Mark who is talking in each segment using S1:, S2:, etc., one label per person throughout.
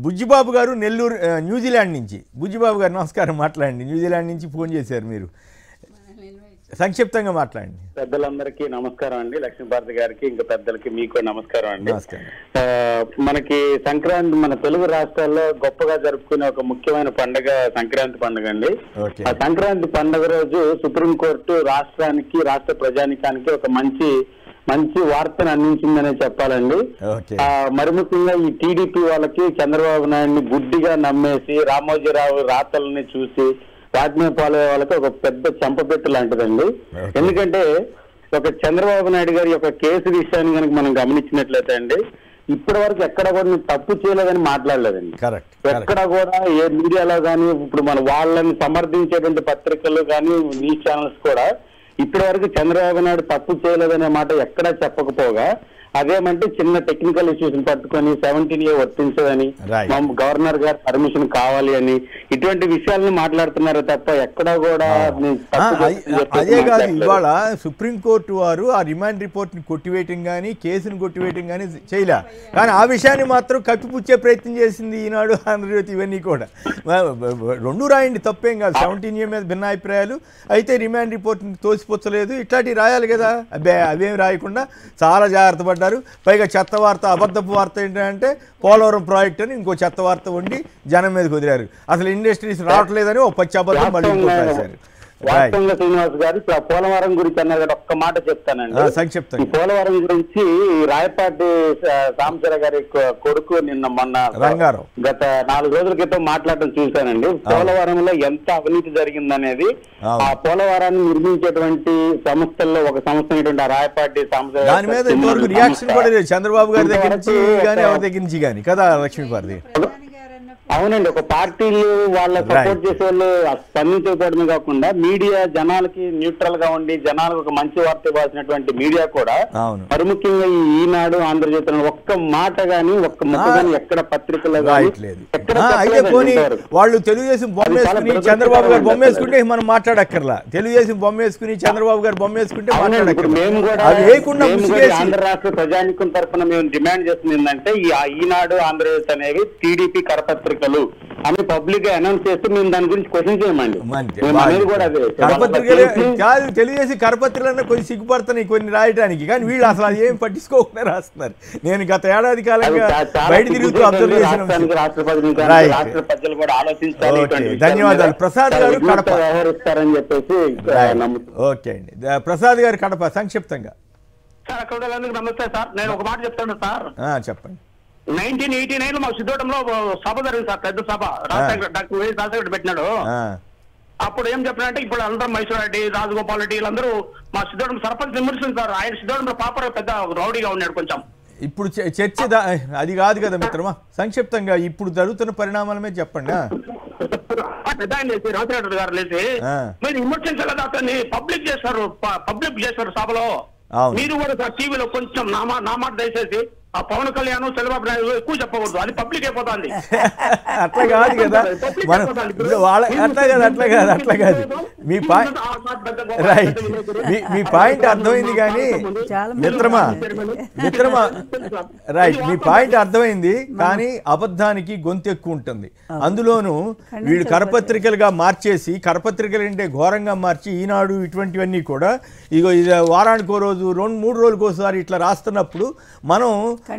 S1: బుజ్జిబాబు గారు నెల్లూరు న్యూజిలాండ్ నుంచి. బుజ్జిబాబు గారు నమస్కారం, మాట్లాడండి. న్యూజిలాండ్ నుంచి ఫోన్ చేశారు మీరు, సంక్షిప్తంగా మాట్లాడండి.
S2: పెద్దలందరికీ నమస్కారం అండి, లక్ష్మీభారతి గారికి ఇంకా పెద్దలకి మీకు నమస్కారం అండి. మనకి సంక్రాంతి మన తెలుగు రాష్ట్రాల్లో గొప్పగా జరుపుకునే ఒక ముఖ్యమైన పండుగ సంక్రాంతి పండుగ అండి. ఆ సంక్రాంతి పండుగ రోజు సుప్రీంకోర్టు రాష్ట్రానికి రాష్ట్ర ప్రజానికానికి ఒక మంచి వార్తను అందించిందనే చెప్పాలండి. మరి ముఖ్యంగా ఈ టీడీపీ వాళ్ళకి చంద్రబాబు నాయుడిని గుడ్డిగా నమ్మేసి రామోజీరావు రాతల్ని చూసి వాటిని పాలే వాళ్ళకి ఒక పెద్ద చెంపపెట్టు లాంటిదండి. ఎందుకంటే ఒక చంద్రబాబు నాయుడు గారి యొక్క కేసు విషయాన్ని కనుక మనం గమనించినట్లయితే అండి, ఇప్పటి వరకు ఎక్కడ కూడా తప్పు చేయలేదని మాట్లాడలేదండి. ఎక్కడ కూడా ఏ మీడియాలో కానీ ఇప్పుడు మన వాళ్ళని సమర్థించేటువంటి పత్రికలు కానీ న్యూస్ ఛానల్స్ కూడా ఇప్పటి వరకు చంద్రబాబు నాయుడు తప్పు చేయలేదనే మాట ఎక్కడా చెప్పకపోగా అదేమంటే చిన్న టెక్నికల్ ఇష్యూస్ పట్టుకొని 17A వర్తించదని, గవర్నర్ గారు పర్మిషన్ కావాలి అని ఇటువంటి విషయాలను మాట్లాడుతున్నారు తప్ప ఎక్కడా కూడా.
S1: అదే కాదు, ఇవాళ సుప్రీంకోర్టు వారు ఆ రిమాండ్ రిపోర్ట్ ని కొట్టివేయటం కానీ కేసును కొట్టివేయటం కానీ చేయలే, కానీ ఆ విషయాన్ని మాత్రం కప్పిపుచ్చే ప్రయత్నం చేసింది ఈనాడు, ఆంధ్రజ్యోతి, ఇవన్నీ కూడా. రెండు రాయండి, తప్పేం కాదు. 17A మీద భిన్నాభిప్రాయాలు అయితే రిమాండ్ రిపోర్ట్ తోసిపుచ్చలేదు, ఇట్లాంటివి రాయాలి కదా. అవేం రాయకుండా చాలా జాగ్రత్త పడ్డారు. పైగా చెత్త వార్త, అబద్ధపు వార్త ఏంటంటే పోలవరం ప్రాజెక్ట్ అని ఇంకో చెత్త వార్త ఉండి జనం మీద కుదిరారు. అసలు ఇండస్ట్రీస్ రావట్లేదని ఓ పచ్చి అబద్ధం మళ్ళీ ఇంకో రాశారు.
S2: వాస్తవంగా శ్రీనివాస్ గారు ఇప్పుడు ఆ పోలవరం గురించి అన్నారు కదా, ఒక్క మాట చెప్తానండి సంక్షిప్తంగా. ఈ పోలవరం గురించి రాయపాటి సాంబశివరావు గారి కొడుకు మొన్న గత 4 రోజుల క్రితం మాట్లాడటం చూశానండి. పోలవరంలో ఎంత అవినీతి జరిగిందనేది, ఆ పోలవరాన్ని నిర్మించేటువంటి సంస్థల్లో ఒక సంస్థ అయినటువంటి రాయపాటి సాంబశివరావు
S1: దాని మీద ఇంతవరకు రియాక్షన్ కూడా లేదు చంద్రబాబు గారి దగ్గర నుంచి కానీ ఎవరి దగ్గర నుంచి కానీ కదా లక్ష్మీపార్వతి.
S2: అవునండి, ఒక పార్టీలు వాళ్ళ సపోర్ట్ చేసే వాళ్ళు స్పందించకపోవడమే కాకుండా మీడియా జనాలకి న్యూట్రల్ గా ఉండి జనాలకు ఒక మంచి వార్త ఇవ్వాల్సినటువంటి మీడియా కూడా మరి ముఖ్యంగా ఈ ఈనాడు, ఆంధ్రజ్యోతి ఒక్క మాట గానీ ఒక్క ముక్క గానీ ఎక్కడ పత్రికలో
S1: అయితే పోనీ వాళ్ళు తెలుగుదేశం బొమ్మ వేసుకుని చంద్రబాబు గారు బొమ్మ వేసుకుంటే మనం మాట్లాడక్కర్లా, తెలుగుదేశం బొమ్మ వేసుకుని చంద్రబాబు గారు బొమ్మ వేసుకుంటే మాట్లాడక్కర్లా.
S2: మేము కూడా ఆంధ్ర రాష్ట్ర ప్రజానికం తరఫున మేము డిమాండ్ చేస్తుంది ఏంటంటే ఈ ఈనాడు, ఆంధ్రజ్యోతి అనేవి టీడీపీ కరపత్రిక అని పబ్లిక్ గా అనౌన్స్ చేస్తూ మేము దాని గురించి క్వశ్చన్ చేయమండి.
S1: తెలియజేసి కరపత్రికలన్నా కొంచెం సిగ్గుపడుతున్నాయి కొన్ని రాయడానికి, కానీ వీళ్ళు అసలు అది ఏం పట్టించుకోకుండా రాస్తున్నారు. నేను గత ఏడాది కాలంగా బయట తిరుగుతూ అబ్జర్వ్ చేసిన. ధన్యవాదాలు. ప్రసాద్ గారు కడప
S2: వ్యవహరిస్తారని చెప్పేసి.
S1: ఓకే అండి, ప్రసాద్ గారు కడప సంక్షిప్తంగా.
S2: నమస్తే సార్, నేను ఒక మాట చెప్తాను సార్.
S1: చెప్పండి.
S2: 1989 మా సిద్ధోటంలో సభ జరిగింది సార్, పెద్ద సభ. డాక్టర్ రాజశేఖర్ పెట్టినాడు. అప్పుడు ఏం చెప్పినంటే ఇప్పుడు అందరూ మైసూర్ రెడ్డి, రాజగోపాల్ రెడ్డి వీళ్ళందరూ మా సిద్ధోటం సర్పంచ్ విమర్శించారు. ఆయన సిద్ధోటంలో పాపర పెద్ద రౌడీగా ఉన్నాడు కొంచెం.
S1: ఇప్పుడు చర్చ అది కాదు కదా మిత్రమా, సంక్షిప్తంగా ఇప్పుడు జరుగుతున్న పరిణామాల మీద చెప్పండి.
S2: పెద్ద ఆయన లేచి రాజశేఖర్ గారు లేచి మీరు విమర్శించలేదు, అతన్ని పబ్లిక్ చేశారు సభలో. మీరు కూడా టీవీలో కొంచెం నా మాట దయచేసి ఆ పవన్ కళ్యాణ్, చంద్రబాబు నాయుడు ఎక్కువ చెప్పకూడదు, అది పబ్లిక్ అయిపోతుంది.
S1: అట్లా కాదు కదా, అట్లా కాదు. మీ పాయింట్ అర్థమైంది కానీ మిత్రమా రైట్, మీ పాయింట్ అర్థమైంది కానీ అబద్ధానికి గొంతు ఎక్కువ ఉంటుంది. అందులోనూ వీళ్ళు కరపత్రికలుగా మార్చేసి, కరపత్రికలు అంటే ఘోరంగా మార్చి ఈనాడు ఇటువంటివన్నీ కూడా ఇగో ఇది వారానికో రోజు 2-3 రోజులకోసారి ఇట్లా రాస్తున్నప్పుడు మనం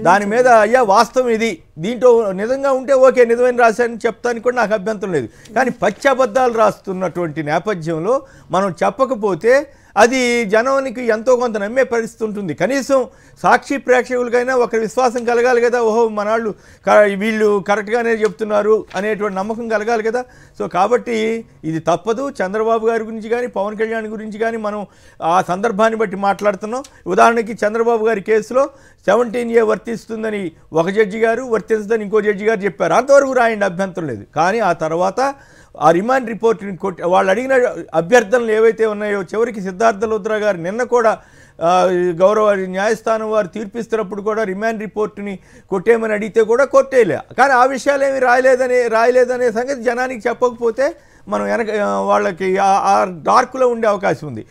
S1: దాని మీద అయ్యా వాస్తవం ఇది, దీంట్లో నిజంగా ఉంటే ఓకే, నిజమైన రాశారని చెప్తానికి కూడా నాకు అభ్యంతరం లేదు. కానీ పచ్చి అబద్ధాలు రాస్తున్నటువంటి నేపథ్యంలో మనం చెప్పకపోతే అది జనానికి ఎంతో కొంత నమ్మే పరిస్థితి ఉంటుంది. కనీసం సాక్షి ప్రేక్షకులకైనా ఒక విశ్వాసం కలగాలి కదా, ఓహో మనాళ్ళు వీళ్ళు కరెక్ట్గానే చెప్తున్నారు అనేటువంటి నమ్మకం కలగాలి కదా. సో కాబట్టి ఇది తప్పదు. చంద్రబాబు గారి గురించి కానీ పవన్ కళ్యాణ్ గురించి కానీ మనం ఆ సందర్భాన్ని బట్టి మాట్లాడుతున్నాం. ఉదాహరణకి చంద్రబాబు గారి కేసులో 17A వర్తిస్తుందని ఒక జడ్జి గారు, వర్తిస్తుందని ఇంకో జడ్జి గారు చెప్పారు. అంతవరకు రాయండి, అభ్యంతరం లేదు. కానీ ఆ తర్వాత ఆ రిమాండ్ రిపోర్ట్ని వాళ్ళు అడిగిన అభ్యర్థనలు ఏవైతే ఉన్నాయో చివరికి సిద్ధార్థ లుద్రా గారు నిన్న కూడా గౌరవ న్యాయస్థానం వారు తీర్పిస్తున్నప్పుడు కూడా రిమాండ్ రిపోర్ట్ని కొట్టేయమని అడిగితే కూడా కొట్టేయలే. కానీ ఆ విషయాలు ఏమి రాయలేదనే సంగతి జనానికి చెప్పకపోతే మనం వాళ్ళకి ఆ డార్క్లో ఉండే అవకాశం ఉంది.